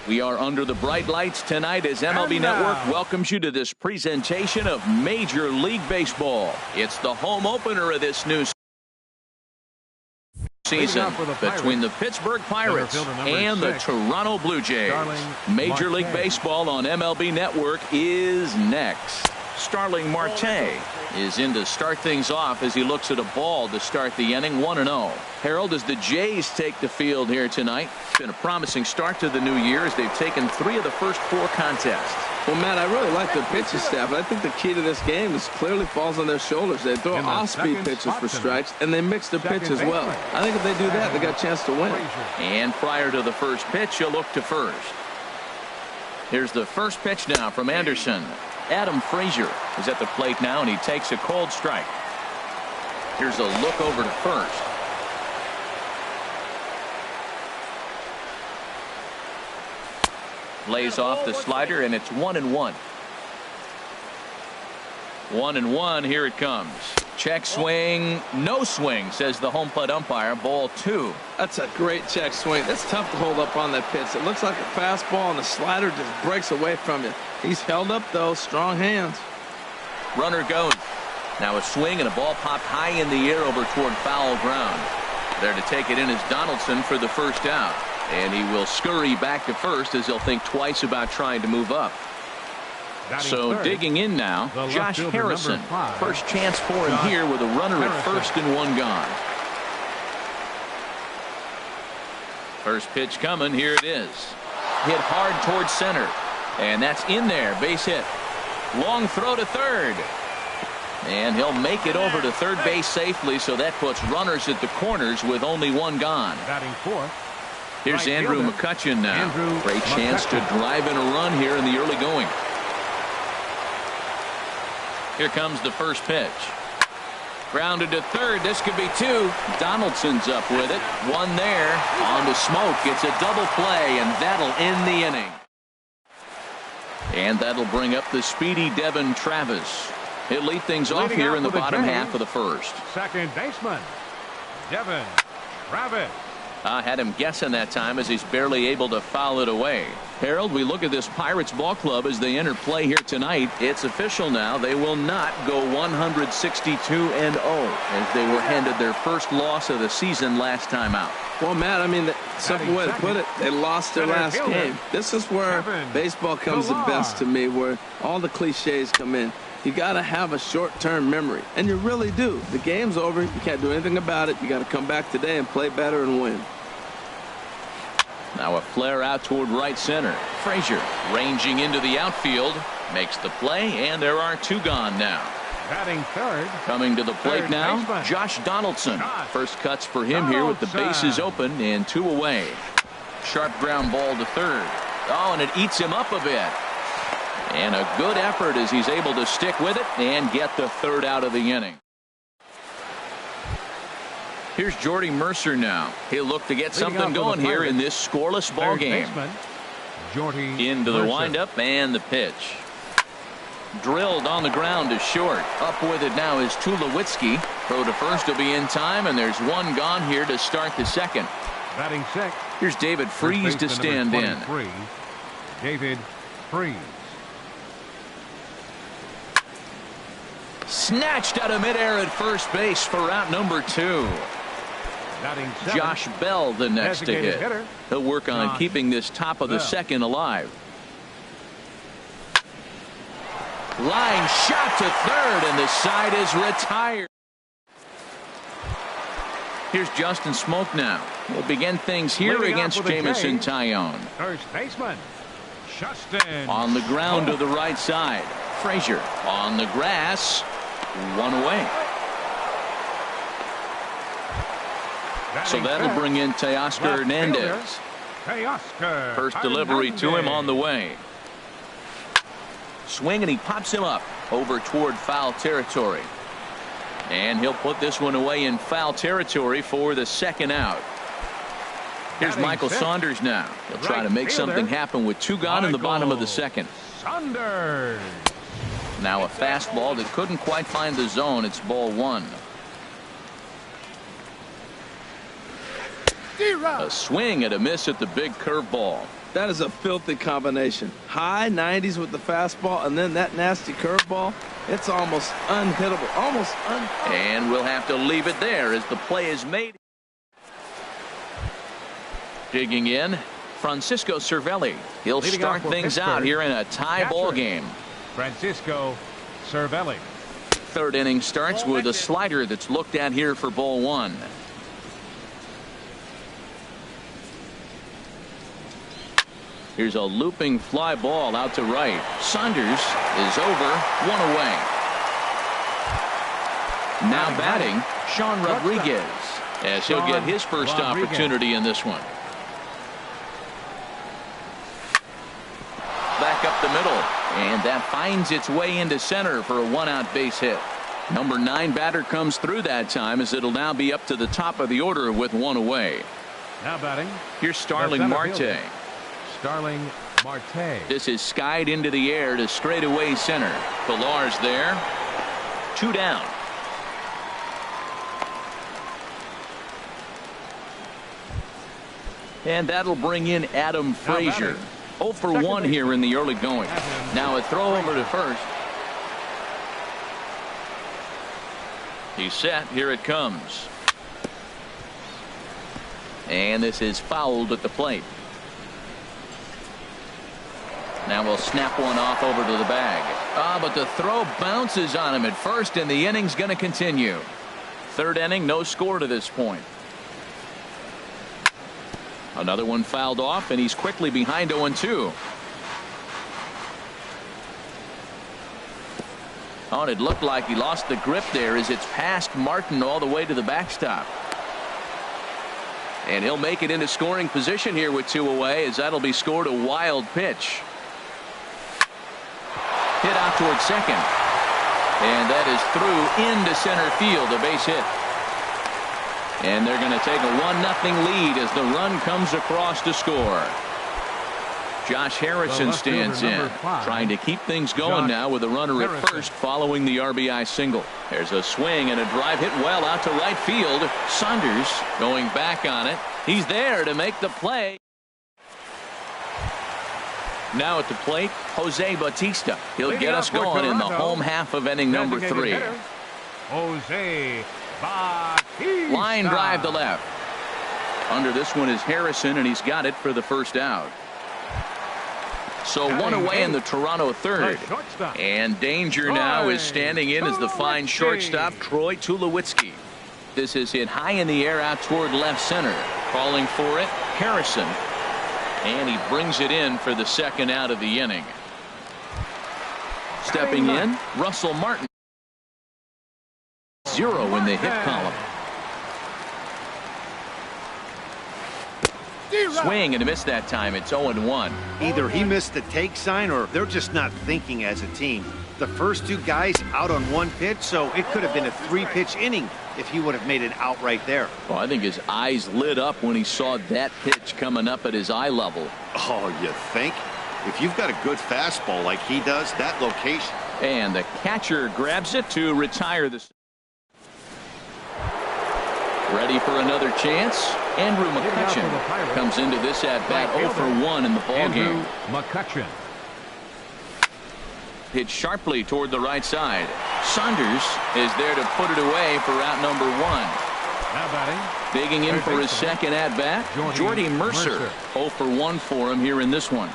We are under the bright lights tonight as MLB Network welcomes you to this presentation of Major League Baseball. It's the home opener of this new season between the Pittsburgh Pirates and the Toronto Blue Jays. Major League Baseball on MLB Network is next. Starling Marte is in to start things off as he looks at a ball to start the inning. 1-0. Harold, as the Jays take the field here tonight. It's been a promising start to the new year as they've taken 3 of the first 4 contests. Well, Matt, I really like the pitching staff, but I think the key to this game is clearly falls on their shoulders. They throw off-speed pitches for strikes, and they mix the pitch as well. I think if they do that, they got a chance to win. And prior to the first pitch, you'll look to first. Here's the first pitch now from Anderson. Adam Frazier is at the plate now, and he takes a cold strike. Here's a look over to first. Lays off the slider, and it's 1-1. 1-1. Here it comes. Check swing. No swing, says the home plate umpire. Ball 2. That's a great check swing. That's tough to hold up on that pitch. It looks like a fastball, and the slider just breaks away from you. He's held up, though. Strong hands. Runner goes. Now a swing, and a ball popped high in the air over toward foul ground. There to take it in is Donaldson for the first out. And he will scurry back to first as he'll think twice about trying to move up. So digging in now, Josh Harrison. First chance for him here with a runner at first and 1 gone. First pitch coming. Here it is. Hit hard towards center. And that's in there. Base hit. Long throw to third. And he'll make it over to third base safely, so that puts runners at the corners with only 1 gone. Batting fourth. Here's Andrew McCutchen now. Great chance to drive in a run here in the early going. Here comes the first pitch. Grounded to third. This could be 2. Donaldson's up with it. 1 there. On to Smoke. It's a double play, and that'll end the inning. And that'll bring up the speedy Devin Travis. He'll lead things off here in the bottom half of the first. Second baseman, Devin Travis. I had him guessing that time as he's barely able to foul it away. Harold, we look at this Pirates ball club as they enter play here tonight. It's official now. They will not go 162-0 as they were handed their first loss of the season last time out. Well, Matt, I mean, the simple way to put it, they lost their last game. This is where baseball comes the best to me, where all the cliches come in. You got to have a short-term memory, and you really do. The game's over. You can't do anything about it. You got to come back today and play better and win. Now a flare out toward right center. Frazier ranging into the outfield, makes the play, and there are 2 gone now. Batting third. Coming to the plate now, baseman, Josh Donaldson. First cuts for him here with the bases open and 2 away. Sharp ground ball to third. Oh, and it eats him up a bit. And a good effort as he's able to stick with it and get the third out of the inning. Here's Jordy Mercer now. He'll look to get something going here in this scoreless ball game. Into the windup and the pitch. Drilled on the ground to short. Up with it now is Tulowitzki. Throw to first will be in time, and there's 1 gone here to start the second. Batting 6. Here's David Freese to stand in. David Freese. Snatched out of midair at first base for out number 2. Josh Bell the next to hit. He'll work on keeping this top of the second alive. Line shot to third, and the side is retired. Here's Justin Smoke now. We'll begin things here against Jamison Tyone. First baseman, Justin. On the ground to the right side. Frazier on the grass. 1 away. So that'll bring in Teoscar Hernandez. First delivery to him on the way. Swing, and he pops him up over toward foul territory. And he'll put this one away in foul territory for the second out. Here's Michael Saunders now. He'll try to make something happen with 2 gone in the bottom of the second. Saunders. Now a fastball that couldn't quite find the zone. It's ball 1. A swing and a miss at the big curveball. That is a filthy combination. High 90s with the fastball and then that nasty curveball. It's almost unhittable. And we'll have to leave it there as the play is made. Digging in, Francisco Cervelli. He'll start things out here in a tie ball game. Francisco Cervelli. Third inning starts with a slider that's looked at here for ball one. Here's a looping fly ball out to right. Saunders is over, one away. Now batting, Sean Rodriguez, as he'll get his first opportunity in this one. Back up the middle, and that finds its way into center for a one-out base hit. Number 9 batter comes through that time, as it'll now be up to the top of the order with one away. Now batting, here's Starling Marte. Starling Marte. This is skied into the air to straightaway center. Pillar's there. 2 down. And that'll bring in Adam Frazier. 0 for 1 here in the early going. Now a throw over to first. He's set. Here it comes. And this is fouled at the plate. Now we'll snap one off over to the bag. But the throw bounces on him at first, and the inning's going to continue. Third inning, no score to this point. Another one fouled off, and he's quickly behind 0-2. Oh, it looked like he lost the grip there as it's past Martin all the way to the backstop. And he'll make it into scoring position here with 2 away, as that'll be scored a wild pitch. Hit out towards second. And that is through into center field, a base hit. And they're going to take a 1-0 lead as the run comes across to score. Josh Harrison stands in, trying to keep things going now with a runner at first following the RBI single. There's a swing and a drive hit well out to right field. Saunders going back on it. He's there to make the play. Now at the plate, Jose Bautista. He'll get us going in the home half of inning number 3. Jose Bautista. Line drive to left. Under this one is Harrison, and he's got it for the first out. So one away in the Toronto third. And danger now is standing in as the fine shortstop, Troy Tulowitzki. This is hit high in the air out toward left center. Calling for it, Harrison. And he brings it in for the second out of the inning. Stepping in, Russell Martin. 0 in the hit column. Swing and a miss that time. It's 0-1. Either he missed the take sign or they're just not thinking as a team. The first 2 guys out on 1 pitch, so it could have been a 3-pitch inning if he would have made it out right there. Well, I think his eyes lit up when he saw that pitch coming up at his eye level. Oh, you think? If you've got a good fastball like he does, that location. And the catcher grabs it to retire the. Ready for another chance. Andrew McCutchen comes into this at bat 0 for 1 in the ball game. McCutchen. Hit sharply toward the right side. Saunders is there to put it away for out number 1. Now batting. Digging in for his second at bat, Jordy Mercer. 0 for 1 for him here in this one.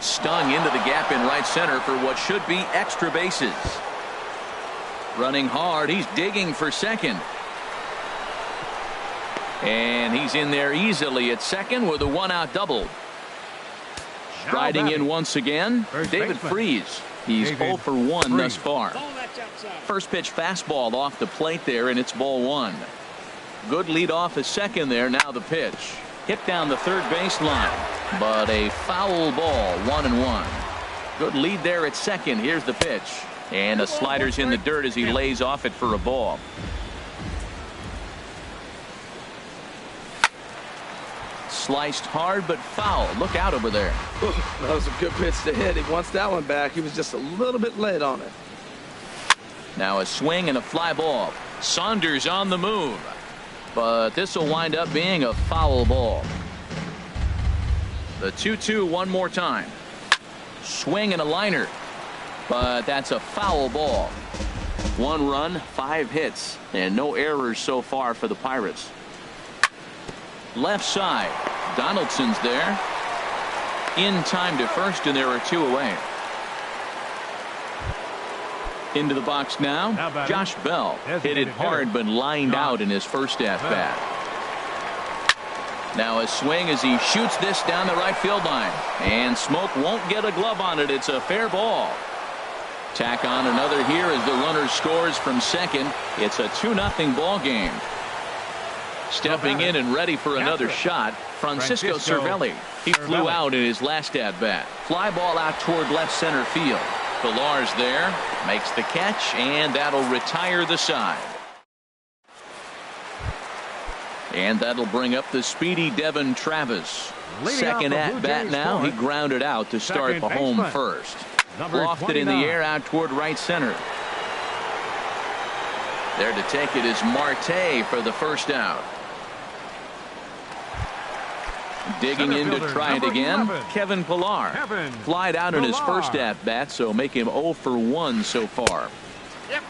Stung into the gap in right center for what should be extra bases. Running hard, he's digging for second. And he's in there easily at second with a 1-out double. Striding in once again, David Freese. He's 0 for 1 thus far. First pitch fastball off the plate there, and it's ball 1. Good lead off at second there. Now the pitch. Hit down the third baseline, but a foul ball, 1-1. Good lead there at second. Here's the pitch. And a slider's in the dirt as he lays off it for a ball. Sliced hard but foul. Look out over there. Ooh, that was a good pitch to hit. He wants that one back. He was just a little bit late on it. Now a swing and a fly ball. Saunders on the move. but this will wind up being a foul ball. The 2-2 one more time. Swing and a liner, but that's a foul ball. 1 run, 5 hits, and no errors so far for the Pirates. Left side, Donaldson's there. In time to first, and there are 2 away. Into the box now, Josh Bell hit it hard but lined out in his first at-bat. Now a swing as he shoots this down the right field line, and Smoke won't get a glove on it. It's a fair ball. Tack on another here as the runner scores from second. It's a 2-0 ball game. Stepping in and ready for another shot, Francisco Cervelli. He flew out in his last at-bat. Fly ball out toward left center field. Pilar's there, makes the catch, and that'll retire the side. And that'll bring up the speedy Devin Travis. Second at-bat now. He grounded out to start the home first. Lofted in the air out toward right center. There to take it is Marte for the first out. Digging in to try it again, Kevin Pillar. Flied out in his first at-bat, so make him 0 for 1 so far.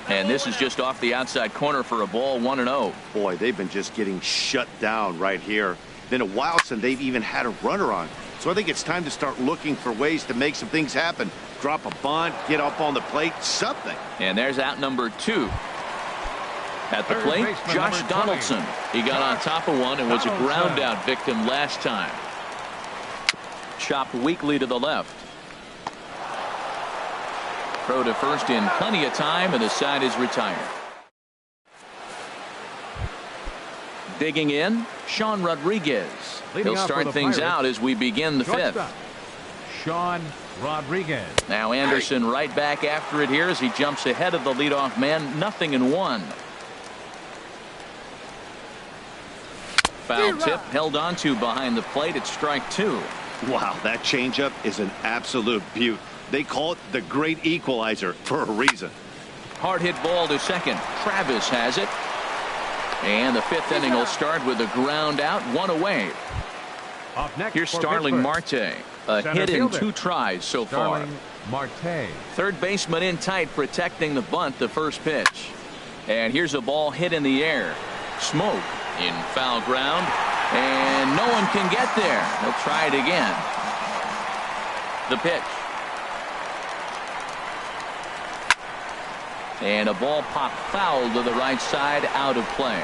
And this is just off the outside corner for a ball, 1-0. Boy, they've been just getting shut down right here. Been a while since they've even had a runner on. So I think it's time to start looking for ways to make some things happen. Drop a bunt, get up on the plate, something. And there's out number 2. At the plate, Josh Donaldson. He got on top of one and was a ground out victim last time. Chopped weakly to the left. Throw to first in plenty of time, and the side is retired. Digging in, Sean Rodriguez. He'll start things out as we begin the 5th. Sean Rodriguez. Now Anderson right back after it here as he jumps ahead of the leadoff man. 0-1. Foul tip held onto behind the plate at strike 2. Wow, that changeup is an absolute beaut. They call it the great equalizer for a reason. Hard hit ball to second. Travis has it. And the 5th inning will start with a ground out, 1 away. Here's Starling Marte. A hit in 2 tries so far. Marte. Third baseman in tight, protecting the bunt, the first pitch. And here's a ball hit in the air. Smoke in foul ground, and no one can get there. He'll try it again. The pitch. And a ball popped foul to the right side, out of play.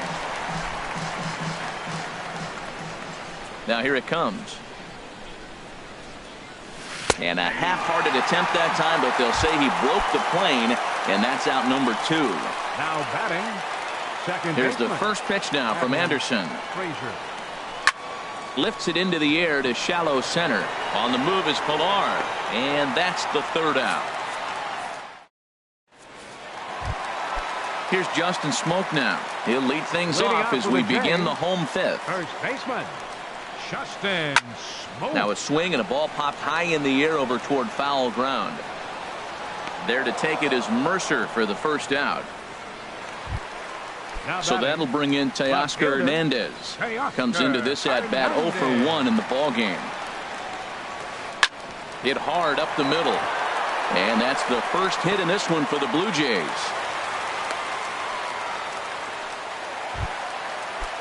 Now here it comes. And a half-hearted attempt that time, but they'll say he broke the plane, and that's out number 2. Now batting, second Here's baseman. the first pitch now from Anderson. Frazier. Lifts it into the air to shallow center. On the move is Pilar, and that's the 3rd out. Here's Justin Smoke now. He'll lead things off as we begin the home 5th. First baseman, Justin Smoke. Now a swing and a ball popped high in the air over toward foul ground. There to take it is Mercer for the first out. So that'll bring in Teoscar Hernandez. Comes into this at bat 0 for 1 in the ball game. Hit hard up the middle. And that's the first hit in this one for the Blue Jays.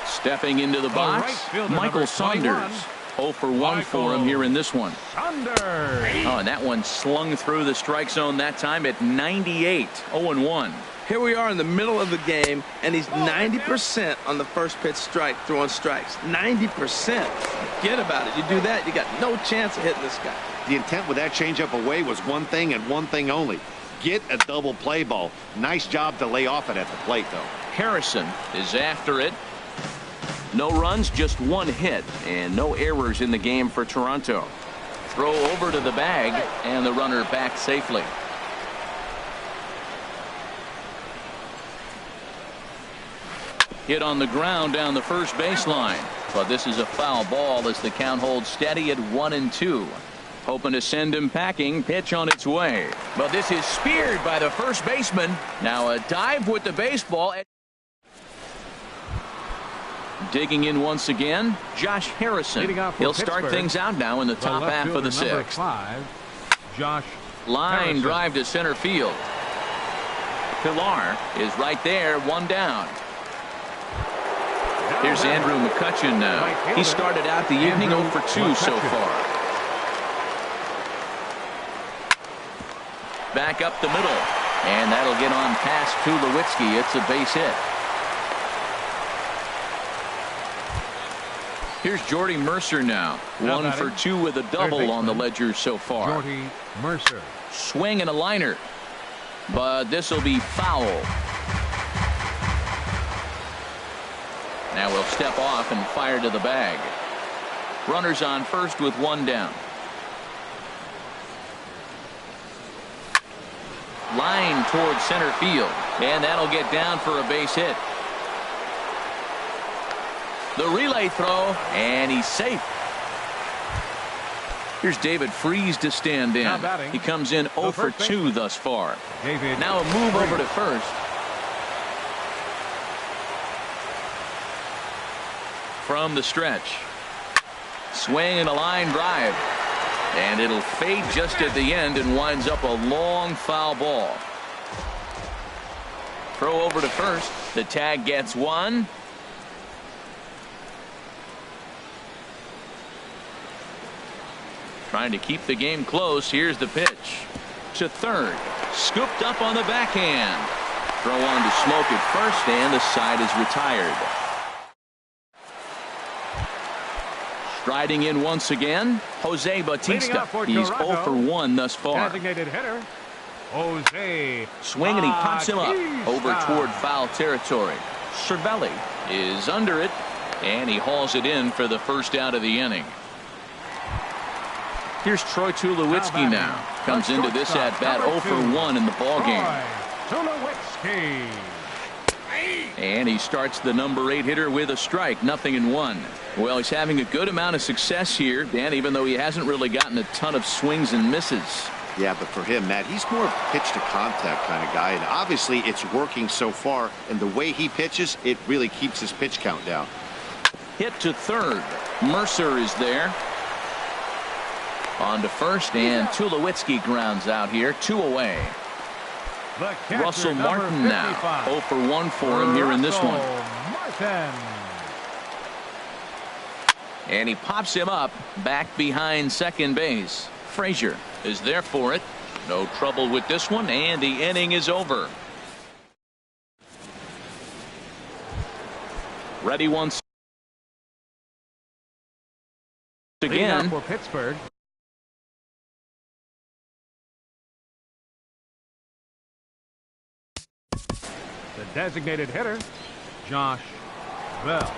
Stepping into the box, Michael Saunders. 0 for 1 for him here in this one. Oh, and that one slung through the strike zone that time at 98. 0-1. Here we are in the middle of the game, and he's 90% on the first pitch strike throwing strikes. 90%. Forget about it. You do that, you got no chance of hitting this guy. The intent with that changeup away was one thing and one thing only. Get a double play ball. Nice job to lay off it at the plate, though. Harrison is after it. No runs, just 1 hit, and no errors in the game for Toronto. Throw over to the bag, and the runner back safely. Hit on the ground down the first baseline, but this is a foul ball as the count holds steady at 1-2. Hoping to send him packing. Pitch on its way, but this is speared by the first baseman. Now a dive with the baseball. Digging in once again, Josh Harrison. He'll start things out now in the top half of the 6th. Josh Line Harrison. drive to center field. Pilar is right there, one down. Here's Andrew McCutchen now. He started out the evening 0 for 2 so far. Back up the middle. And that'll get on past Tulowitzki. It's a base hit. Here's Jordy Mercer now. 1 for 2 with a double on the ledger so far. Jordy Mercer. Swing and a liner. But this will be foul. Now we'll step off and fire to the bag. Runners on first with 1 down. Line towards center field. And that'll get down for a base hit. The relay throw, and he's safe. Here's David Freese to stand in. He comes in 0 for 2 thus far. Now a move over to first. From the stretch. Swing and a line drive. And it'll fade just at the end and winds up a long foul ball. Throw over to first. The tag gets 1. Trying to keep the game close. Here's the pitch. To third. Scooped up on the backhand. Throw on to Smoke at first, and the side is retired. Striding in once again, Jose Bautista. He's 0 for 1 thus far. Designated hitter, Jose. Swing and he pops him up over toward foul territory. Cervelli is under it, and he hauls it in for the first out of the inning. Here's Troy Tulowitzki now. Comes into this at bat 0 for 1 in the ballgame. Tulowitzki. And he starts the number 8 hitter with a strike, 0-1. Well, he's having a good amount of success here, Dan, even though he hasn't really gotten a ton of swings and misses. Yeah, but for him, Matt, he's more of a pitch to contact kind of guy, and obviously it's working so far, and the way he pitches, it really keeps his pitch count down. Hit to third. Mercer is there. On to first, and Tulowitzki grounds out here, 2 away. Russell Martin now, 0 for 1 for him here in this one. And he pops him up back behind second base. Frazier is there for it. No trouble with this one, and the inning is over. Ready once again for Pittsburgh. The designated hitter, Josh Bell.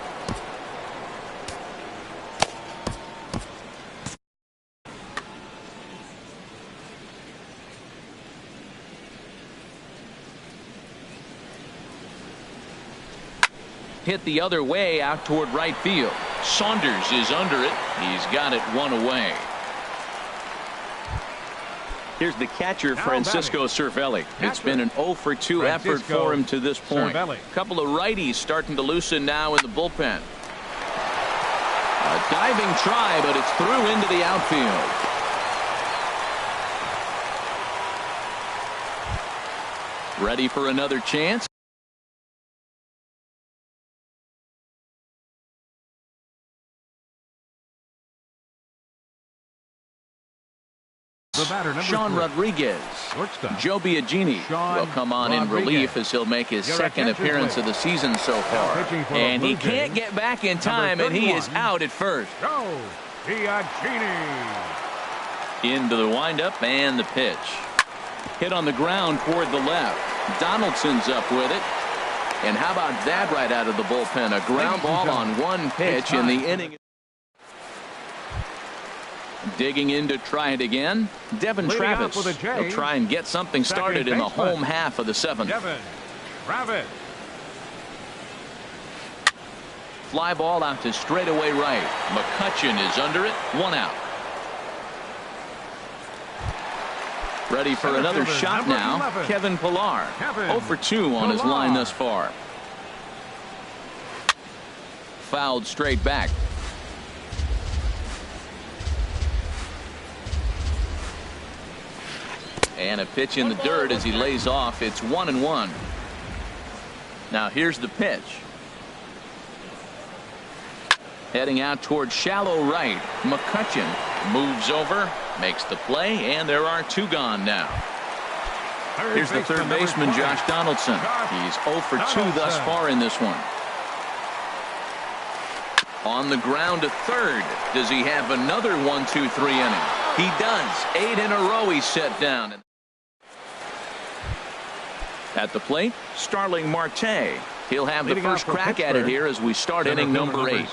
Hit the other way out toward right field. Saunders is under it. He's got it 1 away. Here's the catcher, Francisco Cervelli. It's been an 0 for 2 effort for him to this point. A couple of righties starting to loosen now in the bullpen. A diving try, but it's through into the outfield. Ready for another chance. Sean Rodriguez. Joe Biagini will come on in relief as he'll make his second appearance of the season so far. And he can't get back in time, and he is out at first. Joe Biagini. Into the windup and the pitch. Hit on the ground toward the left. Donaldson's up with it. And how about that right out of the bullpen? A ground ball on one pitch in the inning. Digging in to try it again. Devin Travis will try and get something started in the home half of the 7th. Devin Travis. Fly ball out to straightaway right. McCutchen is under it. 1 out. Ready for another shot now. 11. Kevin Pilar. 0 for 2 on his line thus far. fouled straight back. And a pitch in the dirt as he lays off. It's 1-1. Now here's the pitch. Heading out toward shallow right. McCutchen moves over, makes the play, and there are 2 gone now. Here's the third baseman, Josh Donaldson. He's 0 for 2 thus far in this one. On the ground to third. Does he have another 1-2-3 inning? He does. 8 in a row he's set down. At the plate, Starling Marte. He'll have the first crack at it here as we start inning number 8.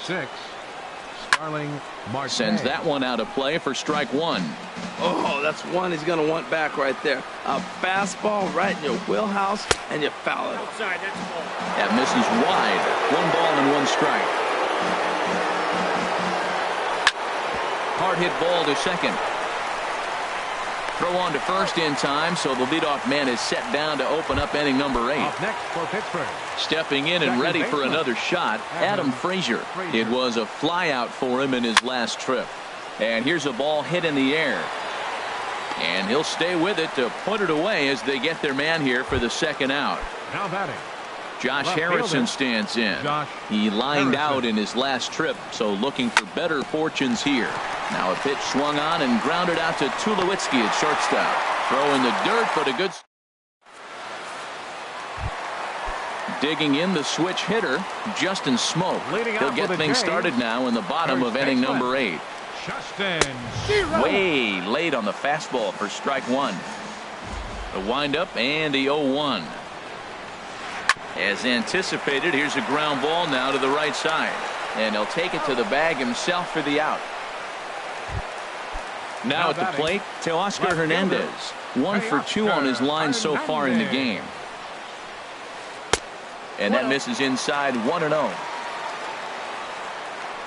Sends that one out of play for strike 1. Oh, that's one he's going to want back right there. A fastball right in your wheelhouse, and you foul it. That misses wide. 1 ball and 1 strike. Hard hit ball to second. Throw on to first in time, so the leadoff man is set down to open up inning number 8. Up next for Pittsburgh. Stepping in and ready for another shot, Adam Frazier. It was a flyout for him in his last trip. And here's a ball hit in the air. And he'll stay with it to put it away as they get their man here for the second out. Now batting, Josh left Harrison fielder, stands in. Josh He lined Harrison. out in his last trip, so looking for better fortunes here. Now a pitch swung on and grounded out to Tulowitzki at shortstop. Throw in the dirt, but a good. Digging in the switch hitter, Justin Smoke. Leading He'll off get with a things J. started now in the bottom of First inning baseman. number 8. Justin Zero. Way late on the fastball for strike 1. The windup and the 0-1. As anticipated, here's a ground ball now to the right side. And he'll take it to the bag himself for the out. Now at the plate, Teoscar Hernandez. 1 for 2 on his line so far in the game. And that misses inside 1-0.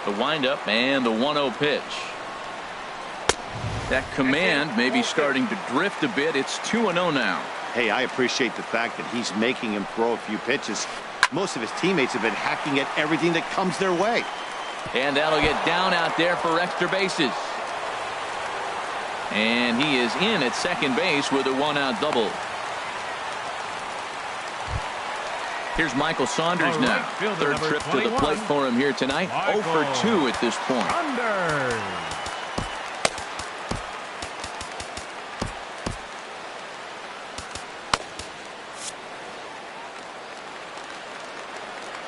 The windup and the 1-0 pitch. That command may be starting to drift a bit. It's 2-0 now. Hey, I appreciate the fact that he's making him throw a few pitches. Most of his teammates have been hacking at everything that comes their way. And that'll get down out there for extra bases. And he is in at second base with a 1-out double. Here's Michael Saunders now. Third trip to the plate for him here tonight. 0 for 2 at this point.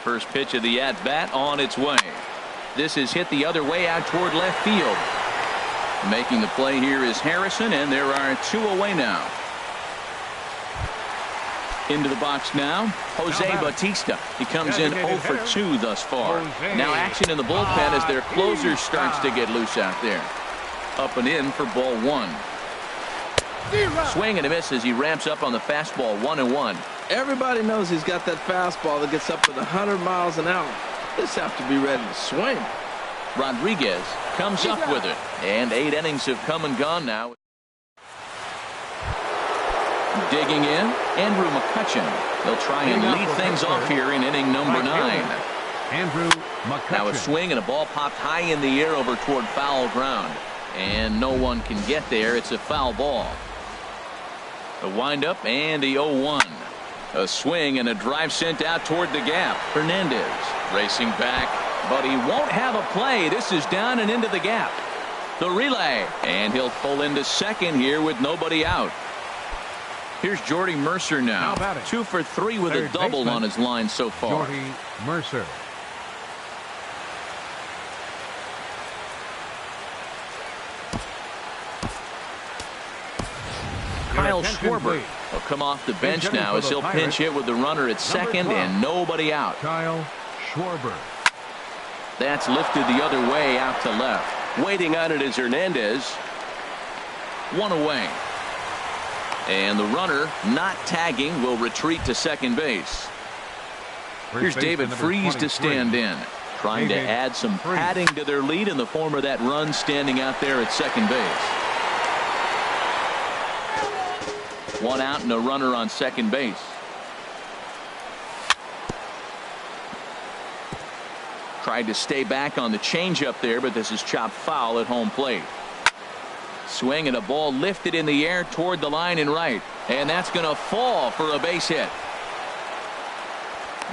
First pitch of the at-bat on its way. This is hit the other way out toward left field. Making the play here is Harrison, and there are 2 away now. Into the box now, Jose Bautista. He comes in 0 for 2 thus far. Now action in the bullpen as their closer starts to get loose out there. Up and in for ball 1. Swing and a miss as he ramps up on the fastball. 1-1. Everybody knows he's got that fastball that gets up to 100 miles an hour. Just have to be ready to swing. Rodriguez comes up with it. And 8 innings have come and gone now. Digging in, Andrew McCutchen. He'll try and lead things off here in inning number 9. Andrew McCutchen. Now a swing and a ball popped high in the air over toward foul ground. And no one can get there. It's a foul ball. A windup and the 0-1. A swing and a drive sent out toward the gap. Hernandez racing back, but he won't have a play. This is down and into the gap. The relay, and he'll pull into second here with nobody out. Here's Jordy Mercer now. 2 for 3 with a double on his line so far. Jordy Mercer. Kyle Schwarber will come off the bench now as he'll pinch hit with the runner at second and nobody out. Kyle Schwarber. That's lifted the other way out to left. Waiting on it is Hernandez. 1 away. And the runner, not tagging, will retreat to second base. Here's David Freese to stand in, trying to add some padding to their lead in the form of that run standing out there at second base. 1 out and a runner on second base. Tried to stay back on the changeup there, but this is chopped foul at home plate. Swing and a ball lifted in the air toward the line and right. And that's going to fall for a base hit.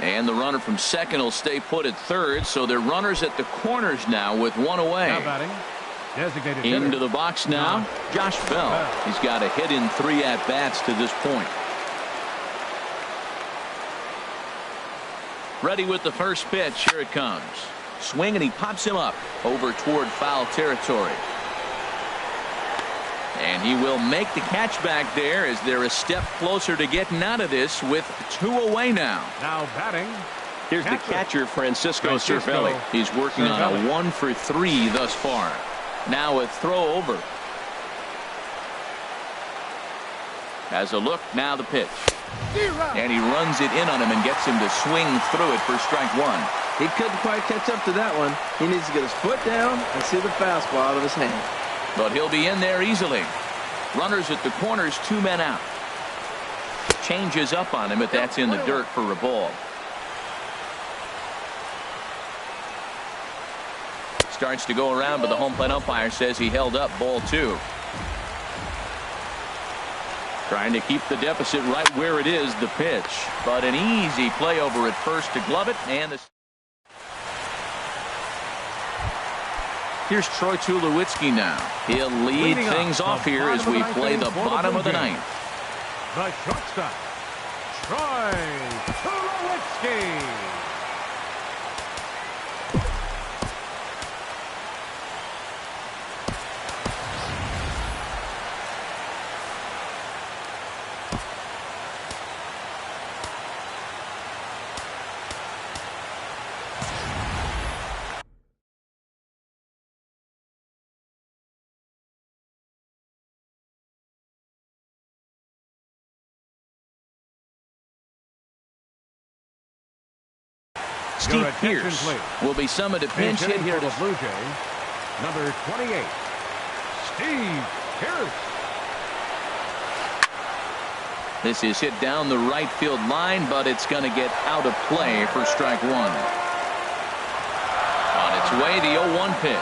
And the runner from second will stay put at third, so they're runners at the corners now with one away. Now batting, designated Into hitter. the box now, Josh Bell. He's got a hit in 3 at-bats to this point. Ready with the first pitch. Here it comes. Swing, and he pops him up over toward foul territory. And he will make the catch back there as they're a step closer to getting out of this with 2 away now. Now batting. Here's the catcher, Francisco Cervelli. He's working on a 1 for 3 thus far. Now a throw over. Has a look. Now the pitch. And he runs it in on him and gets him to swing through it for strike 1. He couldn't quite catch up to that one. He needs to get his foot down and see the fastball out of his hand. But he'll be in there easily. Runners at the corners, 2 men out. Changes up on him, but that's in the dirt for a ball. Starts to go around, but the home plate umpire says he held up ball 2. Trying to keep the deficit right where it is, the pitch. But an easy play over at first to glove it. And here's Troy Tulowitzki now. He'll lead things off here as we play the bottom of the 9th. The shortstop, Troy Tulowitzki. Steve Pierce will be summoned to pinch hit here for the Blue Jays, number 28, Steve Pierce. This is hit down the right field line, but it's going to get out of play for strike 1. On its way, the 0-1 pitch.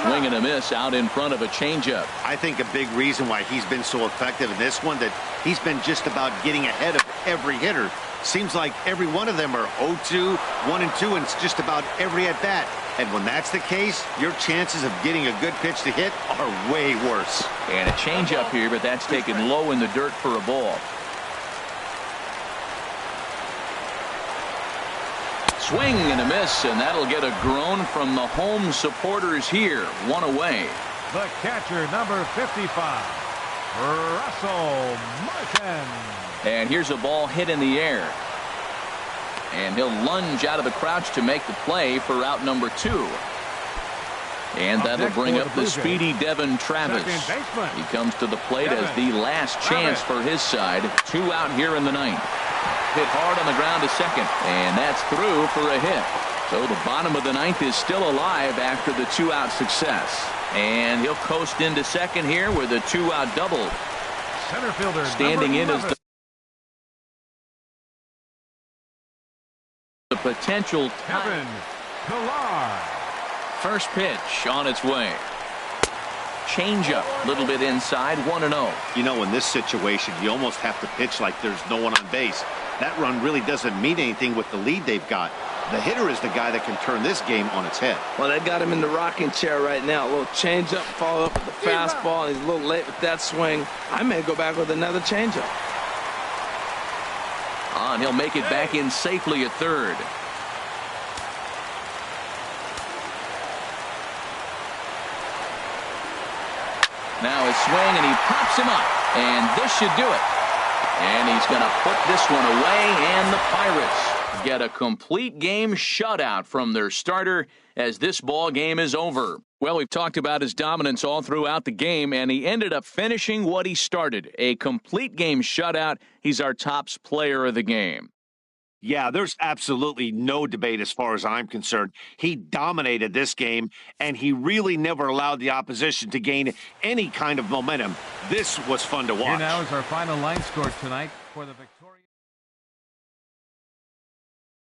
Swing and a miss out in front of a changeup. I think a big reason why he's been so effective in this one, that he's been just about getting ahead of every hitter. Seems like every one of them are 0-2, 1-2, and it's just about every at-bat. And when that's the case, your chances of getting a good pitch to hit are way worse. And a changeup here, but that's taken low in the dirt for a ball. Swing and a miss, and that'll get a groan from the home supporters here. 1 away. The catcher, number 55, Russell Martin. And here's a ball hit in the air. And he'll lunge out of the crouch to make the play for out number 2. And that'll bring up the speedy Devin Travis. He comes to the plate as the last chance for his side. 2 out here in the 9th. Hit hard on the ground to second. And that's through for a hit. So the bottom of the 9th is still alive after the 2-out success. And he'll coast into second here with a 2-out double. Center fielder standing in as the potential Kevin Pillar. First pitch on its way. Changeup, a little bit inside, 1-0. You know, in this situation, you almost have to pitch like there's no one on base. That run really doesn't mean anything with the lead they've got. The hitter is the guy that can turn this game on its head. Well, they got him in the rocking chair right now. A little changeup, follow up with the fastball, and he's a little late with that swing. I may go back with another changeup. And he'll make it back in safely at third. Now a swing, and he pops him up. And this should do it. And he's going to put this one away, and the Pirates get a complete game shutout from their starter as this ball game is over. Well, we've talked about his dominance all throughout the game, and he ended up finishing what he started. A complete game shutout. He's our top player of the game. Yeah, there's absolutely no debate as far as I'm concerned. He dominated this game, and he really never allowed the opposition to gain any kind of momentum. This was fun to watch. Here now is our final line score tonight for the victorious.